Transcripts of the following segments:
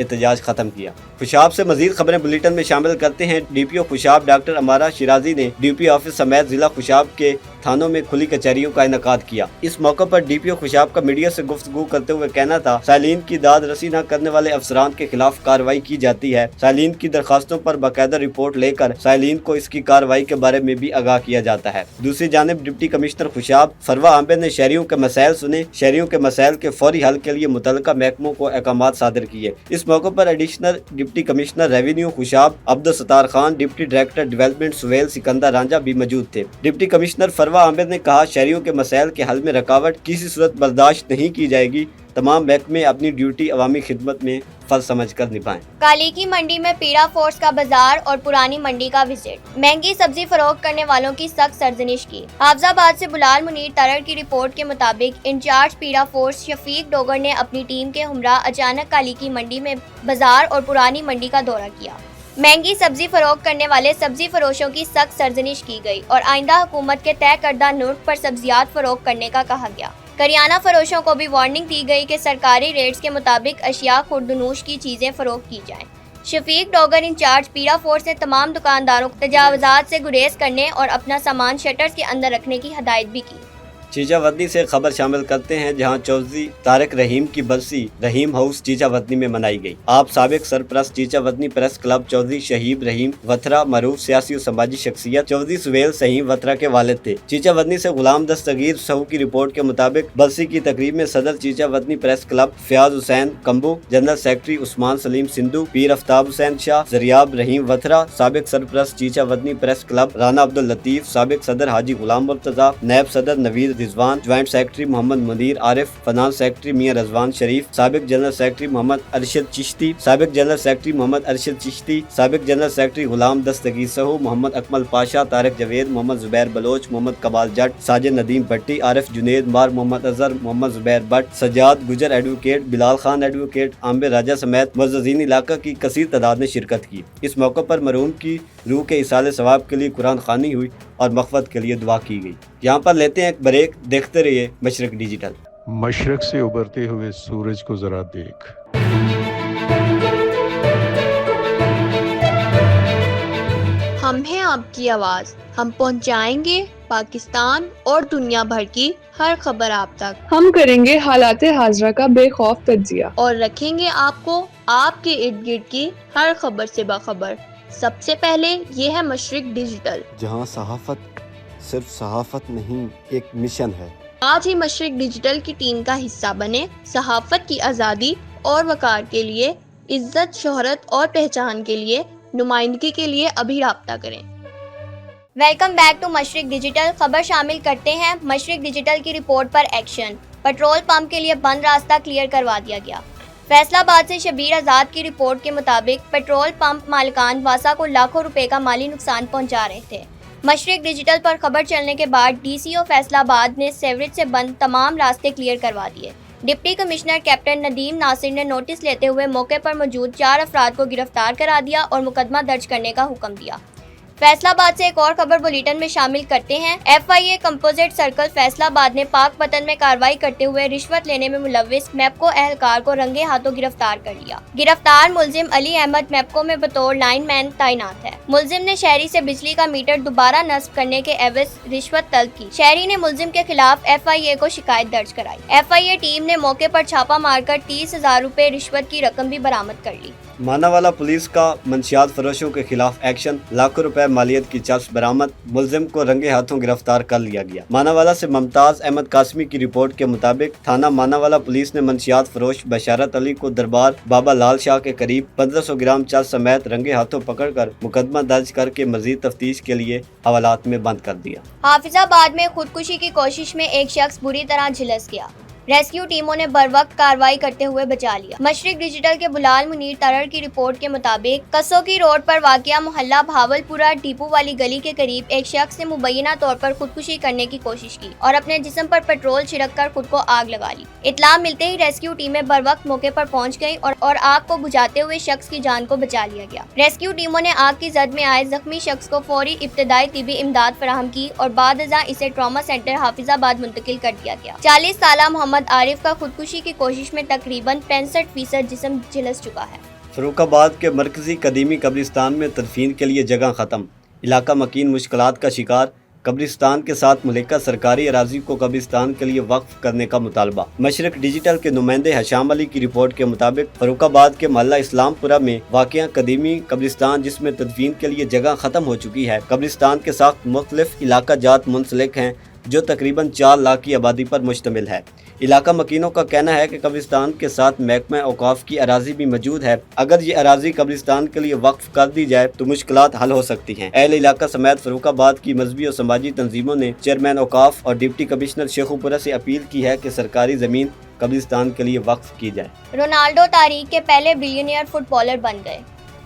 احتجاج ختم کیا۔ خوشاب سے مزید خبریں بلیٹن میں شامل کرتے ہیں۔ ڈی پی او خوشاب ڈاکٹر امارہ شیرازی نے ڈی پی آفس سمیت ضلع خوشاب کے تھانوں میں کھلی کچہریوں کا انعقاد کیا۔ اس موقع پر ڈی پی او خوشاب کا میڈیا سے گفتگو کرتے ہوئے کہنا تھا، سائلین کی داد رسی نہ کرنے والے افسران کے خلاف کارروائی کی جاتی ہے۔ سائلین کی درخواستوں پر باقاعدہ رپورٹ لے کر سائلین کو اس کی کارروائی کے بارے میں بھی آگاہ کیا جاتا ہے۔ دوسری جانب ڈپٹی کمشنر خوشاب فروا عامر نے شہریوں کے مسائل سنے، شہریوں کے مسائل کے فوری حل کے لیے متعلقہ محکموں کو احکامات صادر کیے۔ اس موقع پر additional deputy commissioner revenue Khushab Abdul Sattar Khan, deputy director development Sohail Sikandar Ranjha بھی موجود تھے۔ ڈپٹی کمشنر فروا عامر نے کہا، شہریوں کے مسائل کے حل میں رکاوٹ کسی صورت برداشت نہیں کی جائے گی۔ تمام محکمے اپنی ڈیوٹی عوامی خدمت میں فرض سمجھ کر نبھائیں۔ کالی کی منڈی میں پیڑا فورس کا بازار اور پرانی منڈی کا وزٹ، مہنگی سبزی فروخت کرنے والوں کی سخت سرزنش کی۔ حافظ آباد سے بلال منیر ترڑ کی رپورٹ کے مطابق انچارج پیڑا فورس شفیق ڈوگر نے اپنی ٹیم کے ہمراہ اچانک کالی کی منڈی میں بازار اور پرانی منڈی کا دورہ کیا۔ مہنگی سبزی فروخت کرنے والے سبزی فروشوں کی سخت سرزنش کی گئی اور آئندہ حکومت کے طے کردہ نرخ پر سبزیات فروخت کرنے کا کہا گیا۔ کریانہ فروشوں کو بھی وارننگ دی گئی کہ سرکاری ریٹس کے مطابق اشیاء خوردنوش کی چیزیں فروخت کی جائیں۔ شفیق ڈوگر انچارج پیڑا فورس نے تمام دکانداروں کو تجاوزات سے گریز کرنے اور اپنا سامان شٹرز کے اندر رکھنے کی ہدایت بھی کی۔ چیچا ودنی سے خبر شامل کرتے ہیں، جہاں چودھری طارق رحیم کی برسی رحیم ہاؤس چیچا ودنی میں منائی گئی۔ آپ سابق سرپرست چیچا ودنی پریس کلب چودھری شہیب رحیم وتھرا معروف سیاسی و سماجی شخصیت چودھری سہیل سہیم وتھرا کے والد تھے۔ چیچا ودنی سے غلام دستگیر سہو کی رپورٹ کے مطابق برسی کی تقریب میں صدر چیچا ودنی پریس کلب فیاض حسین کمبو، جنرل سیکرٹری عثمان سلیم سندھو، پیر آفتاب حسین شاہ، زریاب رحیم وتھرا، سابق سرپرست چیچا ودنی پریس کلب رانا عبداللطیف، سابق صدر حاجی غلام مرتضیٰ، نائب صدر نوید رضوان، جوائنٹ سیکرٹری محمد منیر عارف، فنانس سیکرٹری میاں رضوان شریف، سابق جنرل سیکرٹری محمد ارشد چشتی، سابق جنرل سیکرٹری محمد ارشد چشتی، سابق جنرل سیکرٹری غلام دستگیر سہو، محمد اکمل پاشا، طارق جاوید، محمد زبیر بلوچ، محمد کمال جٹ، ساجد ندیم بھٹی، عارف جنید مار، محمد اظہر، محمد زبیر بٹ، سجاد گجر ایڈوکیٹ، بلال خان ایڈوکیٹ، عامر راجہ سمیت معززین علاقہ کی کثیر تعداد نے شرکت کی۔ اس موقع پر مرحوم کی روح کے ایصال ثواب کے لیے قرآن خوانی ہوئی اور مغفرت کے لیے دعا کی گئی۔ یہاں پر لیتے ہیں ایک بریک، دیکھتے رہیے مشرق ڈیجیٹل۔ مشرق سے ابھرتے ہوئے سورج کو ذرا دیکھ۔ ہم ہیں آپ کی آواز، ہم پہنچائیں گے پاکستان اور دنیا بھر کی ہر خبر آپ تک۔ ہم کریں گے حالات حاضرہ کا بے خوف تجزیہ اور رکھیں گے آپ کو آپ کے ارد گرد کی ہر خبر سے باخبر۔ سب سے پہلے یہ ہے مشرق ڈیجیٹل، جہاں صحافت صرف صحافت نہیں، ایک مشن ہے۔ آج ہی مشرق ڈیجیٹل کی ٹیم کا حصہ بنے۔ صحافت کی آزادی اور وقار کے لیے، عزت، شہرت اور پہچان کے لیے، نمائندگی کے لیے ابھی رابطہ کریں۔ ویلکم بیک ٹو مشرق ڈیجیٹل۔ خبر شامل کرتے ہیں، مشرق ڈیجیٹل کی رپورٹ پر ایکشن، پیٹرول پمپ کے لیے بند راستہ کلیئر کروا دیا گیا۔ فیصل آباد سے شبیر آزاد کی رپورٹ کے مطابق پیٹرول پمپ مالکان واسا کو لاکھوں روپے کا مالی نقصان پہنچا رہے تھے۔ مشرق ڈیجیٹل پر خبر چلنے کے بعد ڈی سی او فیصل آباد نے سیوریج سے بند تمام راستے کلیئر کروا دیے۔ ڈپٹی کمشنر کیپٹن ندیم ناصر نے نوٹس لیتے ہوئے موقع پر موجود 4 افراد کو گرفتار کرا دیا اور مقدمہ درج کرنے کا حکم دیا۔ فیصل آباد سے ایک اور خبر بلیٹن میں شامل کرتے ہیں۔ F I A composite circle Faisalabad نے پاک پتن میں کارروائی کرتے ہوئے رشوت لینے میں ملوث میپکو اہلکار کو رنگے ہاتھوں گرفتار کر لیا۔ گرفتار ملزم علی احمد میپکو میں بطور لائن مین تعینات ہے۔ ملزم نے شہری سے بجلی کا میٹر دوبارہ نصب کرنے کے عوض رشوت طلب کی۔ شہری نے ملزم کے خلاف ایف آئی اے کو شکایت درج کرائی۔ ایف آئی اے ٹیم نے موقع پر چھاپہ مار کر 30,000 روپے رشوت کی رقم بھی برآمد کر لی۔ ماناوالا پولیس کا منشیات فروشوں کے خلاف ایکشن، لاکھوں روپے مالیت کی چرس برآمد، ملزم کو رنگے ہاتھوں گرفتار کر لیا گیا۔ ماناوالا سے ممتاز احمد قاسمی کی رپورٹ کے مطابق تھانہ ماناوالا پولیس نے منشیات فروش بشارت علی کو دربار بابا لال شاہ کے قریب 1500 گرام چرس سمیت رنگے ہاتھوں پکڑ کر مقدمہ درج کر کے مزید تفتیش کے لیے حوالات میں بند کر دیا۔ حافظ آباد میں خودکشی کی کوشش میں ایک شخص بری طرح جھلس گیا۔ ریسکیو ٹیموں نے بروقت کارروائی کرتے ہوئے بچا لیا۔ مشرق ڈیجیٹل کے بلال منیر ترڑ کی رپورٹ کے مطابق کسوکی روڈ پر واقع محلہ بھاولپورہ ڈیپو والی گلی کے قریب ایک شخص نے مبینہ طور پر خودکشی کرنے کی کوشش کی اور اپنے جسم پر پیٹرول چھڑک کر خود کو آگ لگا لی۔ اطلاع ملتے ہی ریسکیو ٹیمیں بروقت موقع پر پہنچ گئیں اور آگ کو بجھاتے ہوئے شخص کی جان کو بچا لیا گیا۔ ریسکیو ٹیموں نے آگ کی زد میں آئے زخمی شخص کو فوری ابتدائی طبی امداد فراہم کی اور بعد ازاں اسے ٹراما سینٹر حافظ آباد منتقل کر دیا گیا۔ 40 سالہ محمد عارف کا خودکشی کی کوشش میں تقریباً 65% جسم جھلس چکا ہے۔ فروخ آباد کے مرکزی قدیمی قبرستان میں تدفین کے لیے جگہ ختم، علاقہ مکین مشکلات کا شکار، قبرستان کے ساتھ ملکہ سرکاری اراضی کو قبرستان کے لیے وقف کرنے کا مطالبہ۔ مشرق ڈیجیٹل کے نمائندے حشام علی کی رپورٹ کے مطابق فروخ آباد کے محلہ اسلام پورہ میں واقع قدیمی قبرستان جس میں تدفین کے لیے جگہ ختم ہو چکی ہے، قبرستان کے ساتھ مختلف علاقہ جات منسلک ہیں جو تقریباً 4 لاکھ کی آبادی پر مشتمل ہے۔ علاقہ مکینوں کا کہنا ہے کہ قبرستان کے ساتھ محکمہ اوقاف کی اراضی بھی موجود ہے، اگر یہ اراضی قبرستان کے لیے وقف کر دی جائے تو مشکلات حل ہو سکتی ہیں۔ اہل علاقہ سمیت فروخ آباد کی مذہبی اور سماجی تنظیموں نے چیئرمین اوقاف اور ڈپٹی کمشنر شیخوپورہ سے اپیل کی ہے کہ سرکاری زمین قبرستان کے لیے وقف کی جائے۔ رونالڈو تاریخ کے پہلے بلینئر فٹ بالر بن گئے۔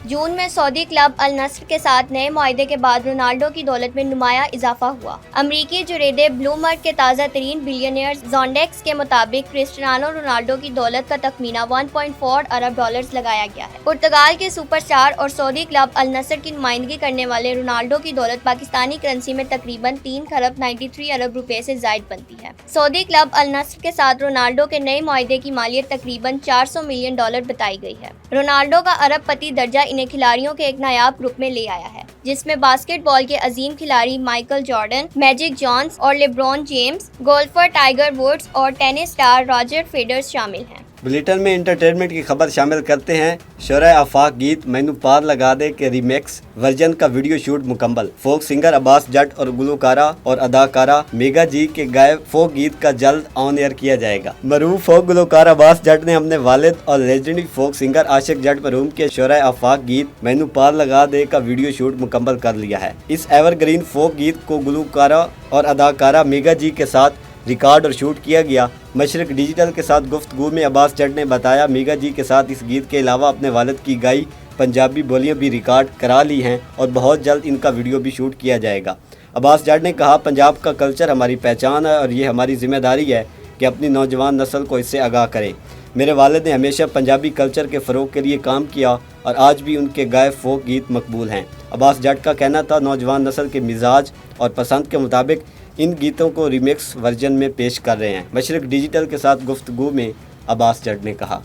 جون میں سعودی کلب النصر کے ساتھ نئے معاہدے کے بعد رونالڈو کی دولت میں نمایاں اضافہ ہوا۔ امریکی جریدے بلومبرگ کے تازہ ترین بلینئر زونڈیکس کے مطابق کرسٹیانو رونالڈو کی دولت کا تخمینہ 1.4 ارب ڈالرز لگایا گیا ہے۔ پرتگال کے سپر اسٹار اور سعودی کلب النصر کی نمائندگی کرنے والے رونالڈو کی دولت پاکستانی کرنسی میں تقریباً 3.93 ارب روپے سے زائد بنتی ہے۔ سعودی کلب النصر کے ساتھ رونالڈو کے نئے معاہدے کی مالیت تقریباً 400 ملین ڈالر بتائی گئی ہے۔ رونالڈو کا ارب پتی درجہ انہیں کھلاڑیوں کے ایک نایاب گروپ میں لے آیا ہے، جس میں باسکٹ بال کے عظیم کھلاڑی مائیکل جارڈن، میجک جانس اور لیبرون جیمز، گولفر ٹائیگر ووڈز اور ٹینس اسٹار راجر فیڈرر شامل ہیں۔ بلیٹن میں انٹرٹینمنٹ کی خبر شامل کرتے ہیں۔ شعرۂ آفاق گیت مینو پار لگا دے کے ریمیکس ورژن کا ویڈیو شوٹ مکمل۔ فوک سنگر عباس جٹ اور گلوکارہ اور اداکارہ میگا جی کے گائے فوک گیت کا جلد آن ایئر کیا جائے گا۔ مرحوم فوک گلوکار عباس جٹ نے اپنے والد اور لیجنڈری فوک سنگر عاشق جٹ مرحوم کے شعرۂ آفاق گیت مینو پار لگا دے کا ویڈیو شوٹ مکمل کر لیا ہے۔ اس ایور گرین فوک گیت کو گلوکارہ اور اداکارہ میگا جی کے ساتھ ریکارڈ اور شوٹ کیا گیا۔ مشرق ڈیجیٹل کے ساتھ گفتگو میں عباس جٹ نے بتایا میگا جی کے ساتھ اس گیت کے علاوہ اپنے والد کی گائی پنجابی بولیاں بھی ریکارڈ کرا لی ہیں اور بہت جلد ان کا ویڈیو بھی شوٹ کیا جائے گا۔ عباس جٹ نے کہا پنجاب کا کلچر ہماری پہچان ہے اور یہ ہماری ذمہ داری ہے کہ اپنی نوجوان نسل کو اس سے آگاہ کریں۔ میرے والد نے ہمیشہ پنجابی کلچر کے فروغ کے لیے کام کیا اور آج بھی ان کے گائے فوک گیت مقبول ہیں۔ عباس جٹ کا کہنا تھا نوجوان نسل کے مزاج اور پسند کے مطابق ان گیتوں کو ریمیکس ورژن میں پیش کر رہے ہیں۔ مشرق ڈیجیٹل کے ساتھ گفتگو میں عباس جٹ نے کہا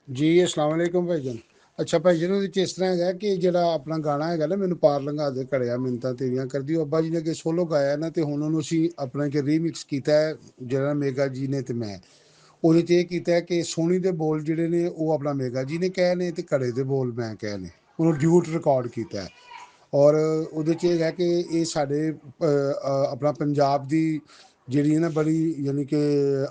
جی السلام علیکم بھائی جان۔ اچھا بھائی جان ਉਹਦੇ 'ਚ ਇਸ ਤਰ੍ਹਾਂ ਹੈਗਾ ਕਿ ਜਿਹੜਾ ਆਪਣਾ ਗਾਣਾ ਹੈਗਾ ਨਾ ਮੈਨੂੰ ਪਾਰ ਲੰਘਾ ਦੇ ਘੜਿਆ ਮਿੰਨਤਾਂ ਤੇਰੀਆਂ ਕਰਦੀ, ਉਹ ਅੱਬਾ ਜੀ ਨੇ ਅੱਗੇ ਸੋਲੋ ਗਾਇਆ ਨਾ ਤੇ ਹੁਣ ਉਹਨੂੰ ਅਸੀਂ ਆਪਣਾ ਕਿ ਰੀਮਿਕਸ ਕੀਤਾ ਹੈ ਜਿਹੜਾ ਮੇਗਾ ਜੀ ਨੇ ਤੇ ਮੈਂ ਉਹਦੇ 'ਚ ਇਹ ਕੀਤਾ ਕਿ ਸੋਹਣੀ ਦੇ ਬੋਲ ਜਿਹੜੇ ਨੇ ਉਹ ਆਪਣਾ ਮੇਗਾ ਜੀ ਨੇ ਕਹੇ ਨੇ ਤੇ ਘੜੇ ਦੇ ਬੋਲ ਮੈਂ ਕਹੇ ਨੇ, ਉਹਨੂੰ ਡਿਊਟ ਰਿਕਾਰਡ ਕੀਤਾ ਹੈ। ਔਰ ਉਹਦੇ 'ਚ ਇਹ ਹੈ ਕਿ ਇਹ ਸਾਡੇ ਆਪਣਾ ਪੰਜਾਬ ਦੀ ਜਿਹੜੀ ਹੈ ਨਾ ਬੜੀ ਯਾਨੀ ਕਿ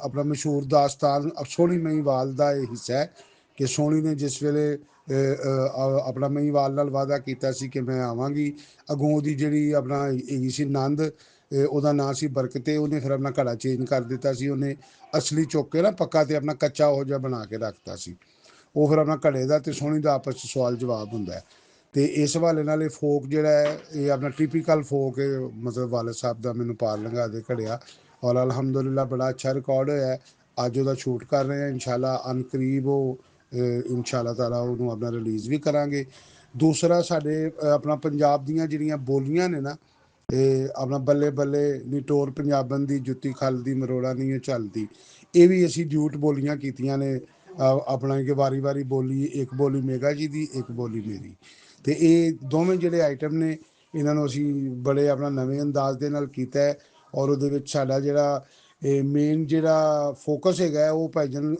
ਆਪਣਾ ਮਸ਼ਹੂਰ ਦਾਸਤਾਨ ਸੋਹਣੀ ਮਹੀਵਾਲ ਦਾ ਇਹ ਹਿੱਸਾ ਹੈ ਕਿ ਸੋਹਣੀ ਨੇ ਜਿਸ ਵੇਲੇ ਆਪਣਾ ਮਹੀਵਾਲ ਨਾਲ ਵਾਅਦਾ ਕੀਤਾ ਸੀ ਕਿ ਮੈਂ ਆਵਾਂਗੀ, ਅੱਗੋਂ ਉਹਦੀ ਜਿਹੜੀ ਆਪਣਾ ਹੈਗੀ ਸੀ ਨੰਦ, ਉਹਦਾ ਨਾਂ ਸੀ ਬਰਕਤੇ, ਉਹਨੇ ਫਿਰ ਆਪਣਾ ਘੜਾ ਚੇਂਜ ਕਰ ਦਿੱਤਾ ਸੀ। ਉਹਨੇ ਅਸਲੀ ਚੁੱਕ ਕੇ ਨਾ ਪੱਕਾ ਤੇ ਆਪਣਾ ਕੱਚਾ ਉਹ ਜਿਹਾ ਬਣਾ ਕੇ ਰੱਖਤਾ ਸੀ। ਉਹ ਫਿਰ ਆਪਣਾ ਘੜੇ ਦਾ ਤੇ ਸੋਹਣੀ ਦਾ ਆਪਸ 'ਚ ਸਵਾਲ ਜਵਾਬ ਹੁੰਦਾ ਹੈ। ਤੇ ਇਸ ਹਵਾਲੇ ਨਾਲ ਇਹ ਫੋਕ ਜਿਹੜਾ ਹੈ ਇਹ ਆਪਣਾ ਟਿਪੀਕਲ ਫੋਕ ਮਤਲਬ ਵਾਲਦ ਸਾਹਿਬ ਦਾ ਮੈਨੂੰ ਪਾਰ ਲੰਘਾ ਦੇ ਘੜਿਆ ਔਰ ਅਲਹਮਦੁਲਿਲਾ ਬੜਾ ਅੱਛਾ ਰਿਕਾਰਡ ਹੋਇਆ ਹੈ। ਅੱਜ ਉਹਦਾ ਸ਼ੂਟ ਕਰ ਰਹੇ ਹਾਂ, ਇਨਸ਼ਾਅੱਲਾ ਅਨਕਰੀਬ ਉਹ ਇਨਸ਼ਾਅੱਲਾ ਤਾਲਾ ਉਹਨੂੰ ਆਪਣਾ ਰਿਲੀਜ਼ ਵੀ ਕਰਾਂਗੇ। ਦੂਸਰਾ ਸਾਡੇ ਆਪਣਾ ਪੰਜਾਬ ਦੀਆਂ ਜਿਹੜੀਆਂ ਬੋਲੀਆਂ ਨੇ ਨਾ ਇਹ ਆਪਣਾ ਬੱਲੇ ਬੱਲੇ ਨੀ ਟੋਰ ਪੰਜਾਬਨ ਦੀ ਜੁੱਤੀ ਖਲਦੀ ਮਰੋੜਾ ਨਹੀਂ ਝਲਦੀ, ਇਹ ਵੀ ਅਸੀਂ ਡਿਊਟ ਬੋਲੀਆਂ ਕੀਤੀਆਂ ਨੇ ਆਪਣਾ ਕਿ ਵਾਰੀ ਵਾਰੀ ਬੋਲੀ, ਇੱਕ ਬੋਲੀ ਮੇਗਾ ਜੀ ਦੀ, ਇੱਕ ਬੋਲੀ ਮੇਰੀ। ਤੇ ਇਹ ਦੋਵੇਂ ਜਿਹੜੇ ਆਈਟਮ ਨੇ ਇਹਨਾਂ ਨੂੰ ਅਸੀਂ ਬੜੇ ਆਪਣਾ ਨਵੇਂ ਅੰਦਾਜ਼ ਦੇ ਨਾਲ ਕੀਤਾ ਹੈ ਔਰ ਉਹਦੇ ਵਿੱਚ ਸਾਡਾ ਜਿਹੜਾ ਇਹ ਮੇਨ ਜਿਹੜਾ ਫੋਕਸ ਹੈਗਾ ਉਹ ਭਾਈਜਾਨ